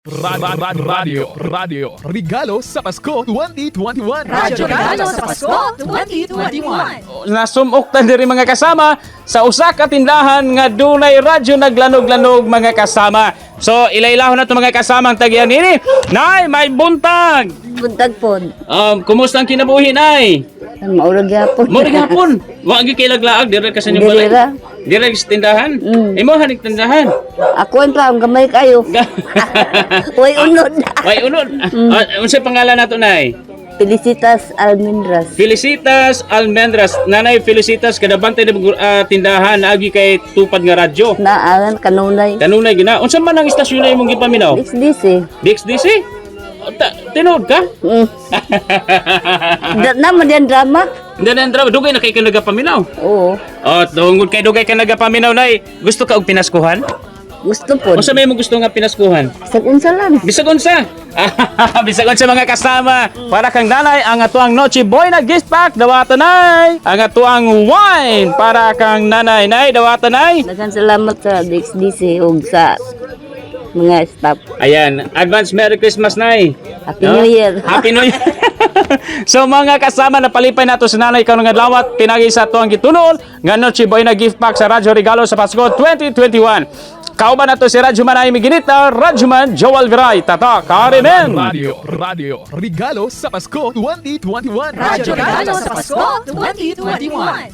Radio Regalo sa Pasko 2021. Radyo Regalo sa Pasko 2021. Nasumok ta diri mga kasama sa usa ka tindahan nga dunay radyo naglanog-lanog mga kasama. So ilailahon na to mga kasama ang tagyan nini. Nay, may buntag. Buntag po. Kumusta ang kinabuhi nay? Maurag yapon. Mo gihapon. Wa gi kay laglaag dire ka sa inyo balay. Dira. Dire sa tindahan. Imo hanig tindahan. Ako ang pa, ang gamay kayo. Uy, unod. Way unod. Unsa pangalan nato nay? Felicitas Almendras. Felicitas Almendras. Nanay Felicitas kadabante ni tindahan agi kay tupad nga radyo. Naalan, kanunay. Kanunay gina. Unsa man ang istasyon na imong gipaminaw? XDC. DXDC? Tinood ka? Naman yan drama? Hindi na drama. Dugay na kay ka nagapaminaw. Oo. Tungod kay dugay ka nagapaminaw nay. Gusto ka og pinaskuhan? Gusto po. Unsa may mo gusto nga pinaskuhan? Sa unsa lang. Bisag unsa? Bisag unsa mga kasama. Para kang nanay ang atuang Noche Buena gift pack dawatan nay. Ang atuang wine para kang nanay nay dawatan nay. Daghang salamat sa XDC ug sa mga staff. Ayan, advance Merry Christmas nay. Happy New Year. Happy New Year. So mga kasama na palipay nato sa nanay kanong adlawat pinagi sa atuang gitunol nga Noche Buena gift pack sa Radyo Regalo sa Pasko 2021. Kauban nato si Radyoman ay miginita, Radyoman Joel Viray, Tata Karimen. Radio Regalo sa Pasko 2021. Radyo Regalo sa Pasko 2021.